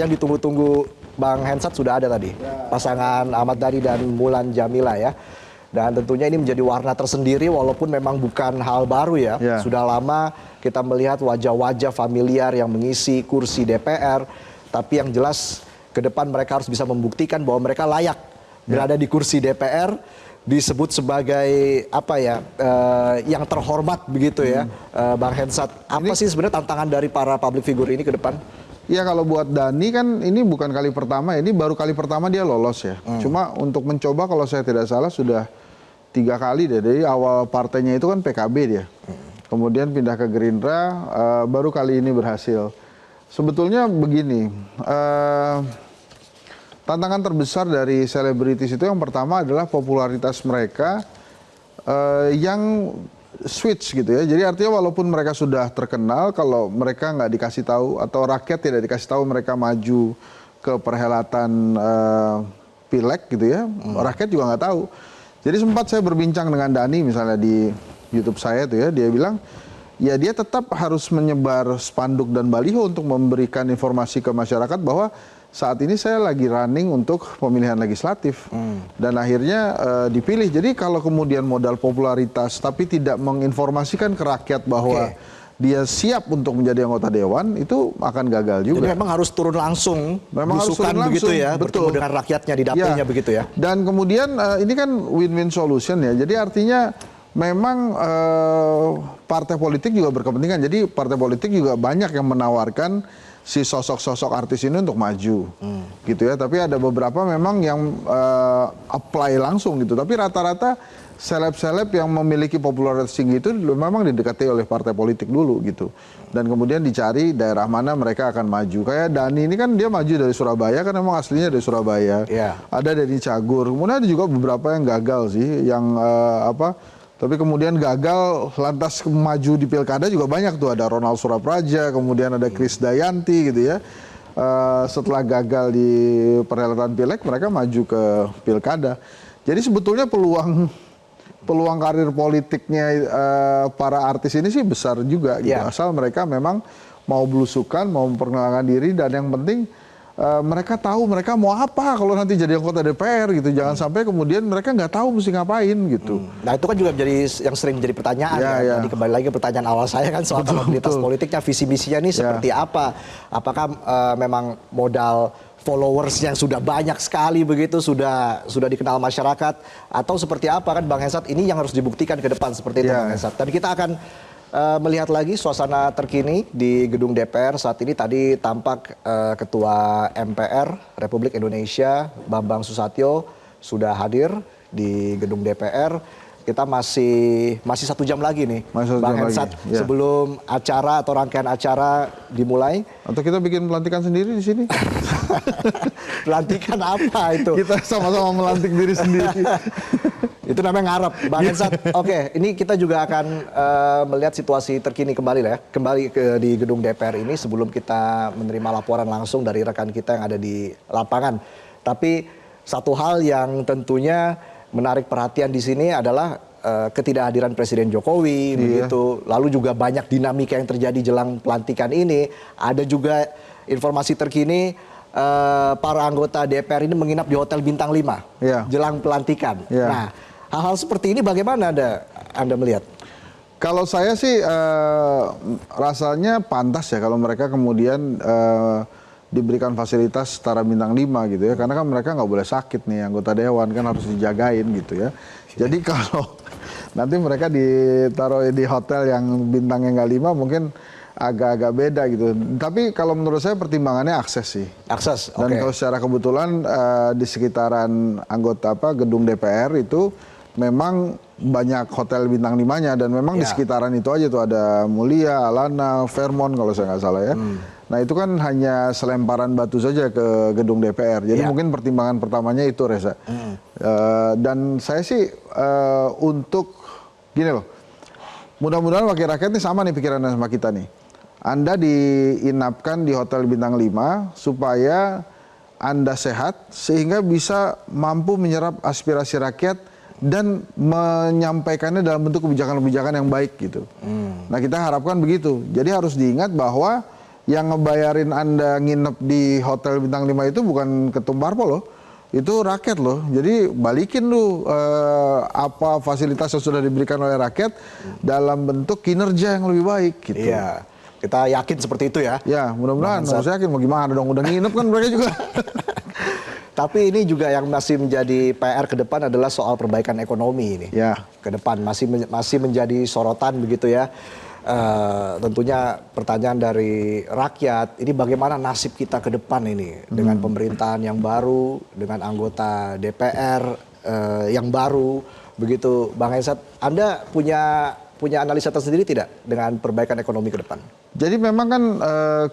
yang ditunggu-tunggu Bang Hensat sudah ada tadi. Pasangan Ahmad Dhani dan Mulan Jamila ya. Dan tentunya ini menjadi warna tersendiri walaupun memang bukan hal baru ya. Sudah lama kita melihat wajah-wajah familiar yang mengisi kursi DPR. Tapi yang jelas ke depan mereka harus bisa membuktikan bahwa mereka layak berada di kursi DPR. Disebut sebagai apa ya, yang terhormat begitu ya, Bang Hensat. Apa sih sebenarnya tantangan dari para public figure ini ke depan? Ya kalau buat Dhani kan ini bukan kali pertama, ini baru kali pertama dia lolos ya. Cuma untuk mencoba kalau saya tidak salah sudah 3 kali deh. Dari awal partainya itu kan PKB dia. Kemudian pindah ke Gerindra, baru kali ini berhasil. Sebetulnya begini, tantangan terbesar dari selebritis itu yang pertama adalah popularitas mereka yang switch gitu ya. Jadi artinya walaupun mereka sudah terkenal, kalau mereka nggak dikasih tahu atau rakyat tidak dikasih tahu mereka maju ke perhelatan pileg gitu ya, rakyat juga nggak tahu. Jadi sempat saya berbincang dengan Dhani misalnya di YouTube saya tuh ya, dia bilang ya dia tetap harus menyebar spanduk dan baliho untuk memberikan informasi ke masyarakat bahwa saat ini saya lagi running untuk pemilihan legislatif dan akhirnya dipilih. Jadi kalau kemudian modal popularitas tapi tidak menginformasikan ke rakyat bahwa dia siap untuk menjadi anggota dewan, itu akan gagal juga. Jadi memang harus turun langsung, memang harus turun langsung begitu ya, betul, bertemu dengan rakyatnya di dapilnya begitu ya. Dan kemudian ini kan win-win solution ya. Jadi artinya memang partai politik juga berkepentingan. Jadi partai politik juga banyak yang menawarkan si sosok-sosok artis ini untuk maju, gitu ya. Tapi ada beberapa memang yang apply langsung gitu. Tapi rata-rata seleb-seleb yang memiliki popularitas tinggi itu memang didekati oleh partai politik dulu gitu. Dan kemudian dicari daerah mana mereka akan maju. Kayak Dhani ini kan dia maju dari Surabaya, kan memang aslinya dari Surabaya. Ada dari Cagur. Kemudian ada juga beberapa yang gagal sih, yang tapi kemudian gagal lantas maju di pilkada juga banyak tuh. Ada Ronald Surapraja, kemudian ada Krisdayanti gitu ya. Setelah gagal di perhelatan pileg, mereka maju ke pilkada. Jadi sebetulnya peluang karir politiknya para artis ini sih besar juga gitu. Asal mereka memang mau belusukan, mau memperkenalkan diri, dan yang penting mereka tahu mereka mau apa kalau nanti jadi anggota DPR gitu. Jangan sampai kemudian mereka nggak tahu mesti ngapain gitu. Nah itu kan juga menjadi yang sering menjadi pertanyaan. Tadi kembali lagi ke pertanyaan awal saya kan soal kapabilitas politiknya, visi misinya ini seperti apa? Apakah memang modal followers yang sudah banyak sekali begitu sudah dikenal masyarakat, atau seperti apa kan Bang Hensat? Ini yang harus dibuktikan ke depan seperti itu Bang Hensat. Dan kita akan melihat lagi suasana terkini di gedung DPR saat ini. Tadi tampak Ketua MPR Republik Indonesia Bambang Susatyo sudah hadir di gedung DPR. Kita masih 1 jam lagi nih Bang Hensat sebelum acara atau rangkaian acara dimulai. Atau kita bikin pelantikan sendiri di sini? Pelantikan apa itu? Kita sama-sama melantik diri sendiri. Itu namanya ngarep, Bang Hensat. Oke, ini kita juga akan melihat situasi terkini kembali lah ya. Kembali di gedung DPR ini sebelum kita menerima laporan langsung dari rekan kita yang ada di lapangan. Tapi satu hal yang tentunya menarik perhatian di sini adalah ketidakhadiran Presiden Jokowi begitu. Lalu juga banyak dinamika yang terjadi jelang pelantikan ini. Ada juga informasi terkini para anggota DPR ini menginap di Hotel Bintang 5 jelang pelantikan. Nah, hal-hal seperti ini bagaimana Anda melihat? Kalau saya sih rasanya pantas ya kalau mereka kemudian diberikan fasilitas setara bintang 5 gitu ya. Karena kan mereka nggak boleh sakit nih, anggota dewan kan harus dijagain gitu ya. Jadi kalau nanti mereka ditaruh di hotel yang bintangnya nggak 5 mungkin agak-agak beda gitu. Tapi kalau menurut saya pertimbangannya akses sih. Akses, Dan kalau secara kebetulan di sekitaran anggota gedung DPR itu memang banyak hotel bintang 5-nya, dan memang di sekitaran itu aja tuh ada Mulia, Alana, Fairmont kalau saya nggak salah ya. Nah itu kan hanya selemparan batu saja ke gedung DPR. Jadi mungkin pertimbangan pertamanya itu, Reza. Dan saya sih untuk gini loh, mudah-mudahan wakil rakyat ini sama nih pikirannya sama kita nih. Anda diinapkan di Hotel Bintang 5 supaya Anda sehat sehingga bisa mampu menyerap aspirasi rakyat dan menyampaikannya dalam bentuk kebijakan-kebijakan yang baik gitu. Nah kita harapkan begitu. Jadi harus diingat bahwa yang ngebayarin Anda nginep di hotel bintang 5 itu bukan ketum parpol loh. Itu rakyat loh. Jadi balikin lu apa fasilitas yang sudah diberikan oleh rakyat dalam bentuk kinerja yang lebih baik gitu. Iya. Kita yakin seperti itu ya. Ya, mudah-mudahan. Saya yakin mau gimana dong, udah nginep kan mereka juga. Tapi ini juga yang masih menjadi PR ke depan adalah soal perbaikan ekonomi ini. Ya. Ke depan masih menjadi sorotan begitu ya. Tentunya pertanyaan dari rakyat, ini bagaimana nasib kita ke depan ini dengan pemerintahan yang baru, dengan anggota DPR yang baru, begitu Bang Hensat. Anda punya analisa tersendiri tidak dengan perbaikan ekonomi ke depan? Jadi memang kan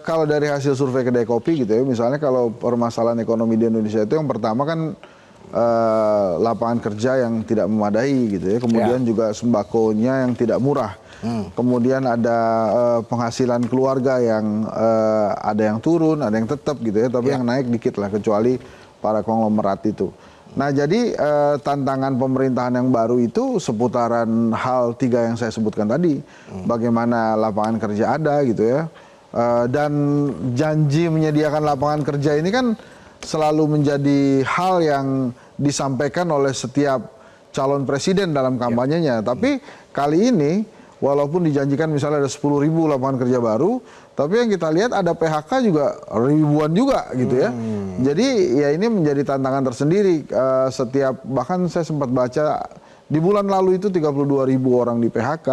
kalau dari hasil survei kedai kopi gitu ya, misalnya kalau permasalahan ekonomi di Indonesia itu yang pertama kan lapangan kerja yang tidak memadai gitu ya, kemudian juga sembakonya yang tidak murah. Kemudian ada penghasilan keluarga yang ada yang turun, ada yang tetap gitu ya, tapi yang naik dikit lah kecuali para konglomerat itu. Nah jadi tantangan pemerintahan yang baru itu seputaran hal 3 yang saya sebutkan tadi. Bagaimana lapangan kerja ada gitu ya. Dan janji menyediakan lapangan kerja ini kan selalu menjadi hal yang disampaikan oleh setiap calon presiden dalam kampanyenya. Tapi kali ini walaupun dijanjikan misalnya ada 10.000 lapangan kerja baru, tapi yang kita lihat ada PHK juga ribuan juga gitu ya. Jadi ya ini menjadi tantangan tersendiri. Bahkan saya sempat baca di bulan lalu itu 32.000 orang di PHK.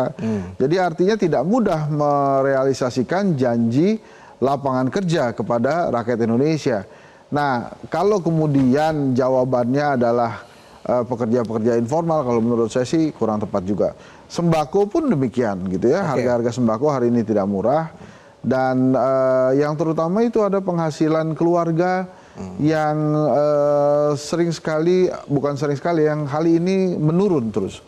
Jadi artinya tidak mudah merealisasikan janji lapangan kerja kepada rakyat Indonesia. Nah kalau kemudian jawabannya adalah pekerja-pekerja informal, kalau menurut saya sih kurang tepat juga. Sembako pun demikian gitu ya, harga-harga sembako hari ini tidak murah. Dan yang terutama itu ada penghasilan keluarga yang yang kali ini menurun terus.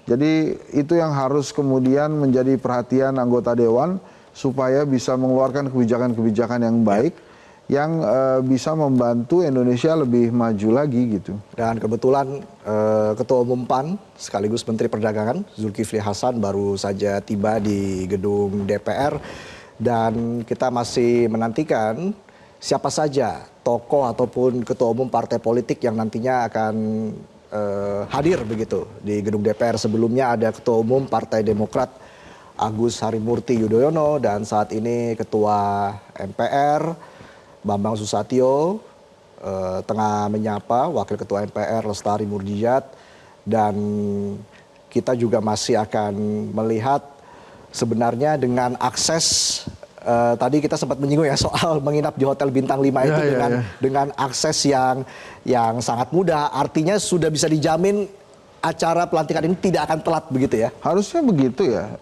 Jadi itu yang harus kemudian menjadi perhatian anggota dewan supaya bisa mengeluarkan kebijakan-kebijakan yang baik yang bisa membantu Indonesia lebih maju lagi gitu. Dan kebetulan Ketua Umum PAN sekaligus Menteri Perdagangan Zulkifli Hasan baru saja tiba di gedung DPR. Dan kita masih menantikan siapa saja tokoh ataupun ketua umum partai politik yang nantinya akan hadir begitu di gedung DPR. Sebelumnya ada Ketua Umum Partai Demokrat Agus Harimurti Yudhoyono dan saat ini Ketua MPR Bambang Susatyo tengah menyapa Wakil Ketua MPR Lestari Murdijat. Dan kita juga masih akan melihat sebenarnya dengan akses tadi kita sempat menyinggung ya soal menginap di hotel bintang 5 itu dengan akses yang sangat mudah, artinya sudah bisa dijamin acara pelantikan ini tidak akan telat begitu ya? Harusnya begitu ya.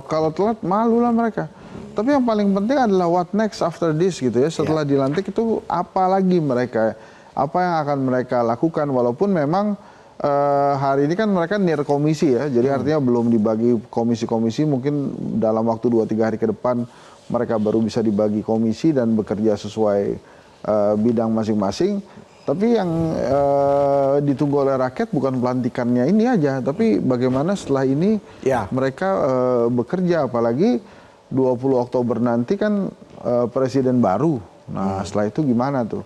Kalau telat malulah mereka. Tapi yang paling penting adalah what next after this gitu ya. Setelah dilantik itu apa lagi apa yang akan mereka lakukan, walaupun memang hari ini kan mereka near komisi ya, jadi artinya belum dibagi komisi-komisi, mungkin dalam waktu 2-3 hari ke depan mereka baru bisa dibagi komisi dan bekerja sesuai bidang masing-masing. Tapi yang ditunggu oleh rakyat bukan pelantikannya ini aja, tapi bagaimana setelah ini mereka bekerja, apalagi 20 Oktober nanti kan presiden baru. Nah setelah itu gimana tuh?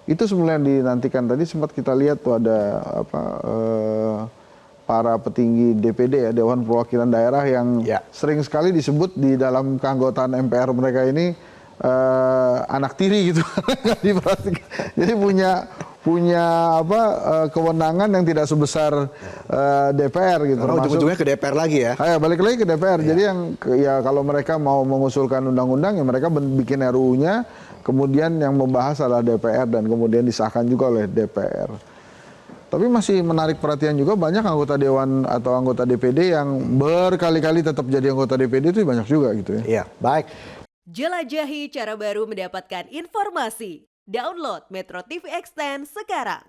Itu sebenarnya dinantikan. Tadi sempat kita lihat tuh ada para petinggi DPD ya, Dewan Perwakilan Daerah yang sering sekali disebut di dalam keanggotaan MPR mereka ini anak tiri gitu. Jadi punya kewenangan yang tidak sebesar DPR gitu. Karena ujung-ujungnya ke DPR lagi ya. Balik lagi ke DPR. Jadi yang kalau mereka mau mengusulkan undang-undang ya mereka bikin RUU-nya, kemudian yang membahas adalah DPR dan kemudian disahkan juga oleh DPR. Tapi masih menarik perhatian juga banyak anggota dewan atau anggota DPD yang berkali-kali tetap jadi anggota DPD itu banyak juga gitu ya. Iya, baik. Jelajahi cara baru mendapatkan informasi. Download Metro TV Extend sekarang.